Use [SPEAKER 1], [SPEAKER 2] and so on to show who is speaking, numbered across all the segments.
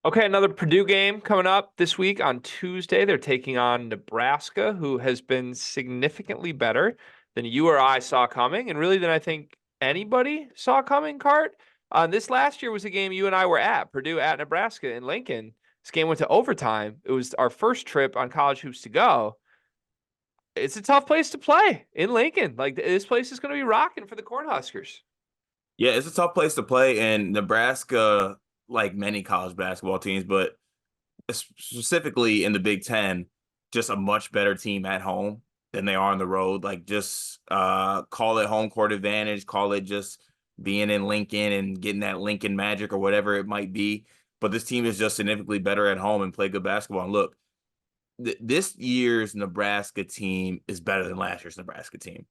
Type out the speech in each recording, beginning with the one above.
[SPEAKER 1] Okay, another Purdue game coming up this week on Tuesday. They're taking on Nebraska, who has been significantly better than you or I saw coming, and really than I think anybody saw coming, Cart. This last year was a game you and I were at, Purdue at Nebraska in Lincoln. This game went to overtime. It was our first trip on College Hoops to Go. It's a tough place to play in Lincoln. Like, this place is going to be rocking for the Cornhuskers.
[SPEAKER 2] Yeah, it's a tough place to play, and Nebraska, like many college basketball teams, but specifically in the Big Ten, just a much better team at home than they are on the road. Like, just call it home court advantage, call it just being in Lincoln and getting that Lincoln magic or whatever it might be. But this team is just significantly better at home and play good basketball. And look, this year's Nebraska team is better than last year's Nebraska team.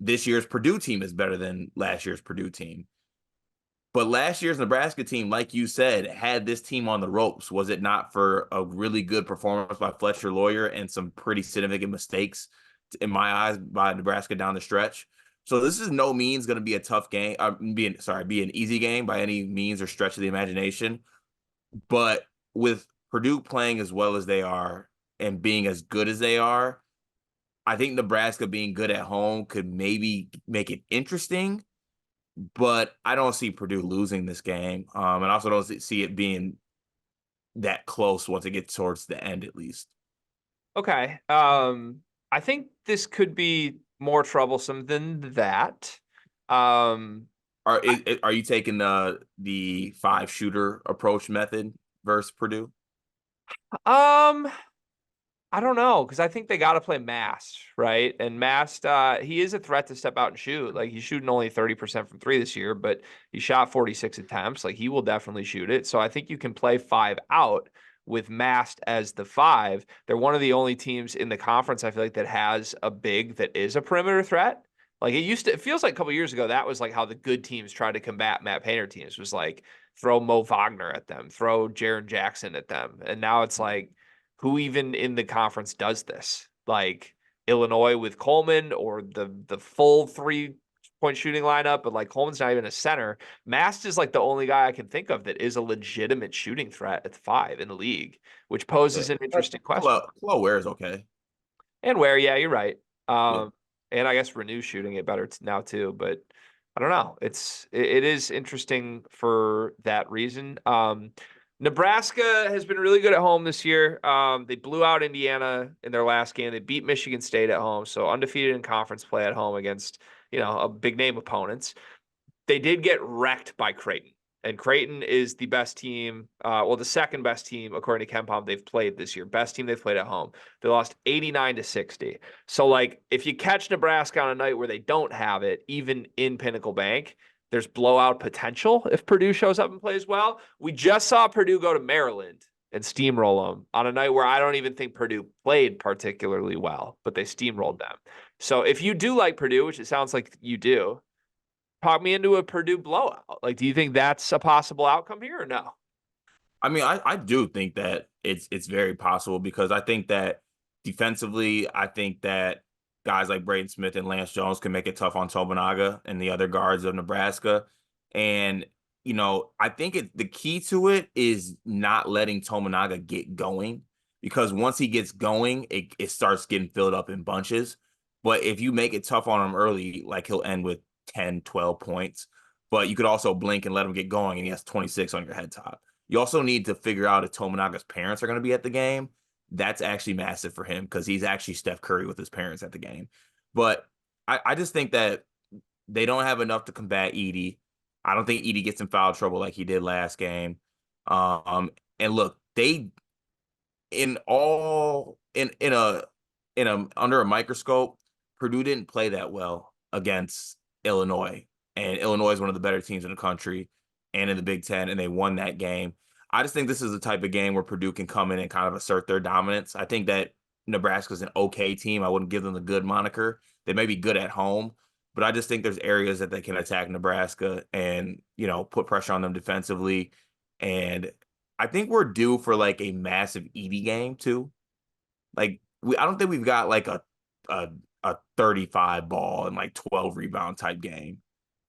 [SPEAKER 2] This year's Purdue team is better than last year's Purdue team. But last year's Nebraska team, like you said, had this team on the ropes. Was it not for a really good performance by Fletcher Lawyer and some pretty significant mistakes, in my eyes, by Nebraska down the stretch? So this is no means going to be a tough game. Be an easy game by any means or stretch of the imagination. But with Purdue playing as well as they are and being as good as they are, I think Nebraska being good at home could maybe make it interesting, but I don't see Purdue losing this game. And I also don't see it being that close once it gets towards the end, at least.
[SPEAKER 1] Okay. I think this could be more troublesome than that. Um,
[SPEAKER 2] Are you taking the five shooter approach method versus Purdue?
[SPEAKER 1] um, I don't know because I think they got to play Mast, right? And Mast, he is a threat to step out and shoot. Like he's shooting only 30% from three this year, but he shot 46 attempts. Like he will definitely shoot it. So I think you can play five out with Mast as the five. They're one of the only teams in the conference I feel like that has a big that is a perimeter threat. Like it feels like a couple years ago that was like how the good teams tried to combat Matt Painter teams was like throw Mo Wagner at them, throw Jaron Jackson at them, and now it's like who even in the conference does this? Like Illinois with Coleman or the full 3-point shooting lineup, but like Coleman's not even a center. Mast is like the only guy I can think of that is a legitimate shooting threat at the five in the league, which
[SPEAKER 2] Yeah.
[SPEAKER 1] poses an interesting question.
[SPEAKER 2] Ware is okay.
[SPEAKER 1] And where, yeah, you're right.
[SPEAKER 2] Yeah.
[SPEAKER 1] And I guess Renew's shooting it better now too, but I don't know. It is interesting for that reason. Nebraska has been really good at home this year. They blew out Indiana in their last game. They beat Michigan State at home, so undefeated in conference play at home against, a big name opponents. They did get wrecked by Creighton. And Creighton is the best team, the second best team, according to KenPom, they've played this year. Best team they've played at home. They lost 89-60. So, like, if you catch Nebraska on a night where they don't have it, even in Pinnacle Bank, there's blowout potential if Purdue shows up and plays well. We just saw Purdue go to Maryland and steamroll them on a night where I don't even think Purdue played particularly well, but they steamrolled them. So if you do like Purdue, which it sounds like you do, talk me into a Purdue blowout. Like, do you think that's a possible outcome here or no?
[SPEAKER 2] I mean, I do think that it's very possible because I think that defensively, I think that guys like Braden Smith and Lance Jones can make it tough on Tominaga and the other guards of Nebraska. And, I think the key to it is not letting Tominaga get going because once he gets going, it starts getting filled up in bunches. But if you make it tough on him early, like he'll end with 10, 12 points. But you could also blink and let him get going and he has 26 on your head top. You also need to figure out if Tominaga's parents are going to be at the game. That's actually massive for him because he's actually Steph Curry with his parents at the game. But I just think that they don't have enough to combat Edey. I don't think Edey gets in foul trouble like he did last game. And look, they in all in a under a microscope, Purdue didn't play that well against Illinois, and Illinois is one of the better teams in the country and in the Big Ten, and they won that game. I just think this is the type of game where Purdue can come in and kind of assert their dominance. I think that Nebraska's an okay team. I wouldn't give them the good moniker. They may be good at home, but I just think there's areas that they can attack Nebraska and, put pressure on them defensively. And I think we're due for like a massive Edey game too. Like I don't think we've got like a a 35 ball and like 12 rebound type game.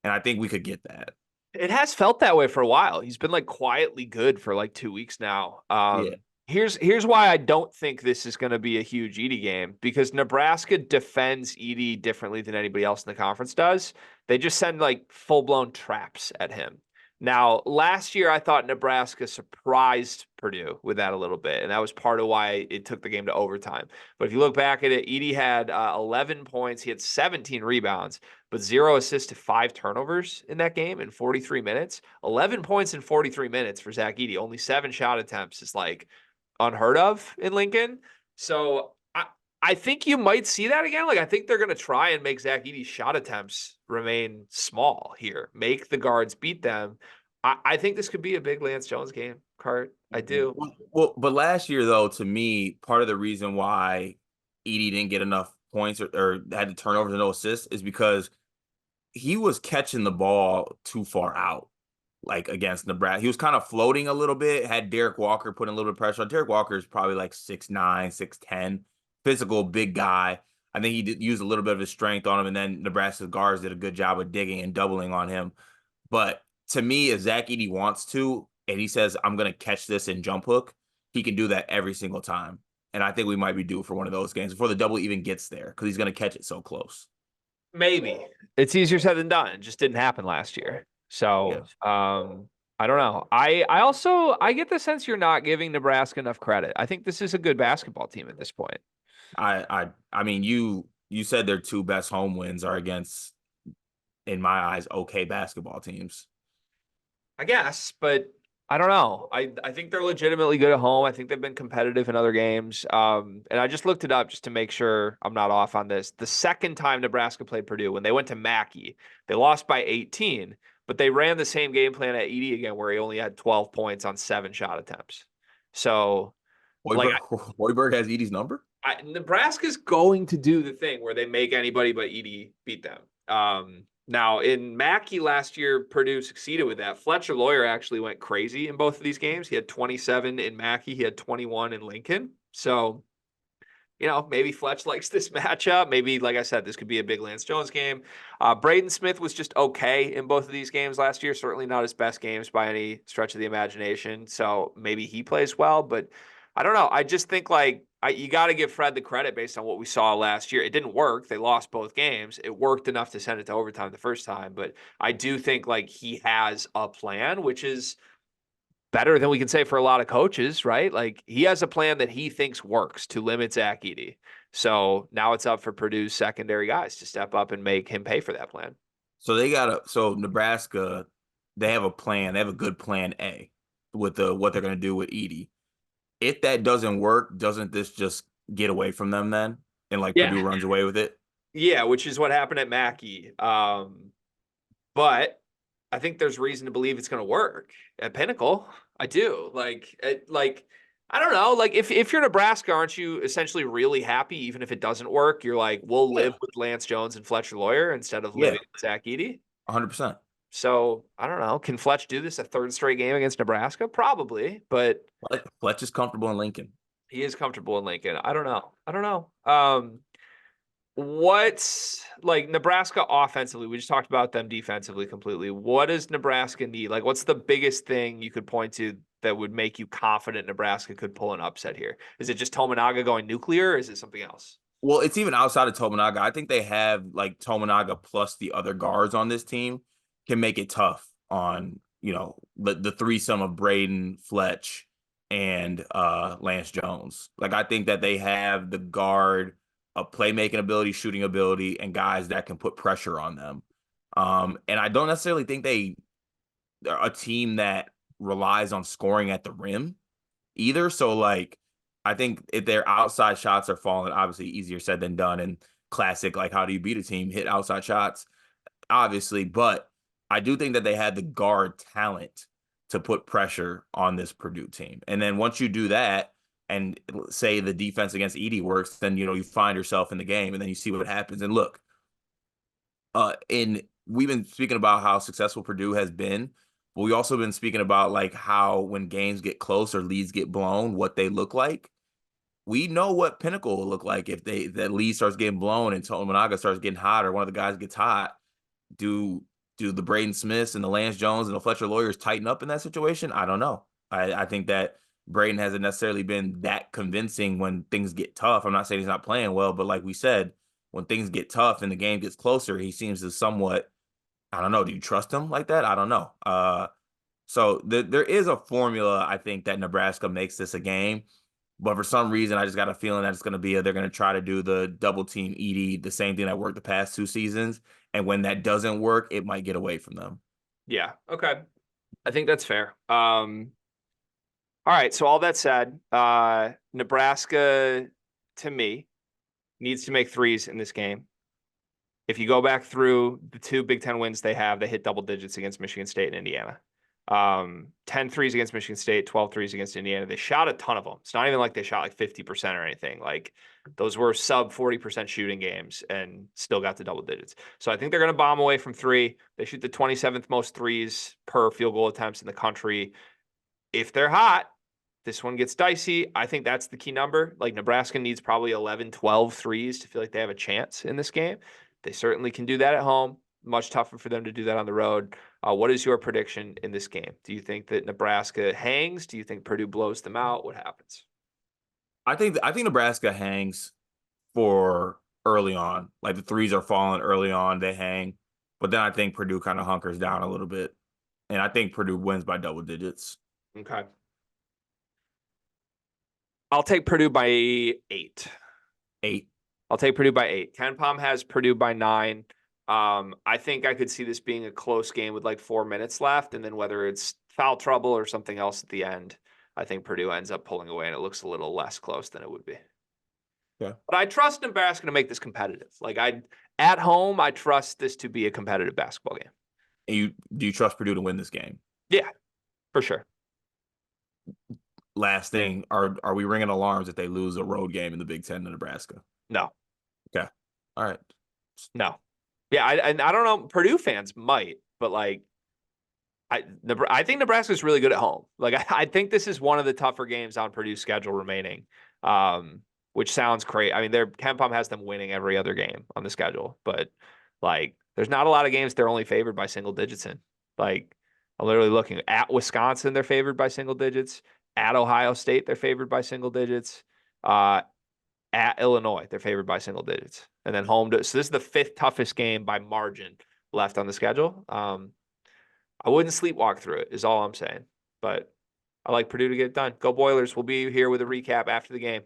[SPEAKER 2] And I think we could get that.
[SPEAKER 1] It has felt that way for a while. He's been like quietly good for like 2 weeks now.
[SPEAKER 2] Yeah.
[SPEAKER 1] Here's why I don't think this is going to be a huge Edie game, because Nebraska defends Edie differently than anybody else in the conference does. They just send like full blown traps at him. Now, last year I thought Nebraska surprised Purdue with that a little bit, and that was part of why it took the game to overtime. But if you look back at it, Edie had 11 points, he had 17 rebounds, but 0 assists to 5 turnovers in that game in 43 minutes. 11 points in 43 minutes for Zach Edey. Only 7 shot attempts is like unheard of in Lincoln. So I think you might see that again. Like, I think they're going to try and make Zach Edey's shot attempts remain small here, make the guards beat them. I think this could be a big Lance Jones game, Cart. I do.
[SPEAKER 2] Well, but last year though, to me, part of the reason why Edie didn't get enough points or had the turnovers and no assists is because he was catching the ball too far out, like against Nebraska. He was kind of floating a little bit, had Derek Walker putting a little bit of pressure on. Derek Walker is probably like 6'9", 6'10", physical, big guy. I think he did use a little bit of his strength on him, and then Nebraska's guards did a good job of digging and doubling on him. But to me, if Zach Edey wants to, and he says, I'm going to catch this in jump hook, he can do that every single time. And I think we might be due for one of those games before the double even gets there, because he's going to catch it so close.
[SPEAKER 1] Maybe. It's easier said than done. It just didn't happen last year. So, I don't know. I get the sense you're not giving Nebraska enough credit. I think this is a good basketball team at this point.
[SPEAKER 2] I mean, you said their two best home wins are against, in my eyes, okay basketball teams.
[SPEAKER 1] I guess, but I don't know. I think they're legitimately good at home. I think they've been competitive in other games. And I just looked it up just to make sure I'm not off on this. The second time Nebraska played Purdue, when they went to Mackey, they lost by 18, but they ran the same game plan at Edey again, where he only had 12 points on 7 shot attempts. So,
[SPEAKER 2] Hoiberg has Edey's number?
[SPEAKER 1] Nebraska's going to do the thing where they make anybody but Edey beat them. Now, in Mackey last year, Purdue succeeded with that. Fletcher Lawyer actually went crazy in both of these games. He had 27 in Mackey. He had 21 in Lincoln. So, maybe Fletch likes this matchup. Maybe, like I said, this could be a big Lance Jones game. Braden Smith was just okay in both of these games last year. Certainly not his best games by any stretch of the imagination. So maybe he plays well, but I don't know. I just think you got to give Fred the credit based on what we saw last year. It didn't work. They lost both games. It worked enough to send it to overtime the first time, but I do think he has a plan, which is better than we can say for a lot of coaches, right? Like, he has a plan that he thinks works to limit Zach Edey. So now it's up for Purdue's secondary guys to step up and make him pay for that plan.
[SPEAKER 2] So Nebraska, they have a plan. They have a good plan A with what they're going to do with Edey. If that doesn't work, doesn't this just get away from them then? And Purdue runs away with it?
[SPEAKER 1] Yeah, which is what happened at Mackey. But I think there's reason to believe it's going to work at Pinnacle. I do. I don't know. If you're Nebraska, aren't you essentially really happy even if it doesn't work? You're like, we'll live with Lance Jones and Fletcher Lawyer instead of living with Zach Edey.
[SPEAKER 2] 100%.
[SPEAKER 1] So I don't know. Can Fletch do this a third straight game against Nebraska? Probably, but
[SPEAKER 2] Fletch is comfortable in Lincoln.
[SPEAKER 1] He is comfortable in Lincoln. I don't know. What's Nebraska offensively? We just talked about them defensively completely. What does Nebraska need? What's the biggest thing you could point to that would make you confident Nebraska could pull an upset here? Is it just Tominaga going nuclear, or is it something else?
[SPEAKER 2] Well, it's even outside of Tominaga. I think they have Tominaga plus the other guards on this team can make it tough on, the threesome of Braden, Fletch, and Lance Jones. I think that they have the guard, a playmaking ability, shooting ability, and guys that can put pressure on them. And I don't necessarily think they're a team that relies on scoring at the rim either. So I think if their outside shots are falling, obviously easier said than done. And classic, how do you beat a team? Hit outside shots, obviously. But I do think that they had the guard talent to put pressure on this Purdue team. And then once you do that, and say the defense against Edey works, then, you find yourself in the game, and then you see what happens. And look, we've been speaking about how successful Purdue has been, but we also been speaking about how when games get close or leads get blown, what they look like. We know what Pinnacle will look like if that lead starts getting blown and Tominaga starts getting hot, or one of the guys gets hot. Do do the Braden Smiths and the Lance Jones and the Fletcher Lawyers tighten up in that situation? I don't know. I think that Braden hasn't necessarily been that convincing when things get tough. I'm not saying he's not playing well, but like we said, when things get tough and the game gets closer, he seems to somewhat, I don't know. Do you trust him like that? I don't know. So there is a formula, I think, that Nebraska makes this a game. But for some reason, I just got a feeling that it's going to be they're going to try to do the double team Edie, the same thing that worked the past 2 seasons. And when that doesn't work, it might get away from them.
[SPEAKER 1] Yeah. Okay. I think that's fair. All right. So all that said, Nebraska, to me, needs to make threes in this game. If you go back through the 2 Big Ten wins they have, they hit double digits against Michigan State and Indiana. 10 threes against Michigan State, 12 threes against Indiana. They shot a ton of them. It's not even like they shot like 50% or anything. Like those were sub 40% shooting games and still got to double digits. So I think they're going to bomb away from 3. They shoot the 27th most threes per field goal attempts in the country. If they're hot, this one gets dicey. I think that's the key number. Like Nebraska needs probably 11, 12 threes to feel like they have a chance in this game. They certainly can do that at home. Much tougher for them to do that on the road. What is your prediction in this game? Do you think that Nebraska hangs? Do you think Purdue blows them out? What happens?
[SPEAKER 2] I think Nebraska hangs for early on. Like the threes are falling early on, they hang. But then I think Purdue kind of hunkers down a little bit. And I think Purdue wins by double digits.
[SPEAKER 1] Okay. I'll take Purdue by 8.
[SPEAKER 2] 8.
[SPEAKER 1] I'll take Purdue by 8. Ken Pom has Purdue by 9. I think I could see this being a close game with like 4 minutes left, and then whether it's foul trouble or something else at the end, I think Purdue ends up pulling away, and it looks a little less close than it would be.
[SPEAKER 2] Yeah.
[SPEAKER 1] But I trust Nebraska to make this competitive. Like at home, I trust this to be a competitive basketball game.
[SPEAKER 2] And do you trust Purdue to win this game?
[SPEAKER 1] Yeah, for sure.
[SPEAKER 2] Last thing, are we ringing alarms if they lose a road game in the Big Ten to Nebraska?
[SPEAKER 1] No.
[SPEAKER 2] Okay. All right.
[SPEAKER 1] No. Yeah, I don't know. Purdue fans might, but like, I think Nebraska is really good at home. Like, I think this is one of the tougher games on Purdue's schedule remaining, which sounds crazy. I mean, Ken Pom has them winning every other game on the schedule, but like, there's not a lot of games they're only favored by single digits in. Like, I'm literally looking at Wisconsin, they're favored by single digits. At Ohio State, they're favored by single digits. At Illinois, they're favored by single digits. And then home to, so this is the 5th toughest game by margin left on the schedule. I wouldn't sleepwalk through it, is all I'm saying. But I like Purdue to get it done. Go Boilers. We'll be here with a recap after the game.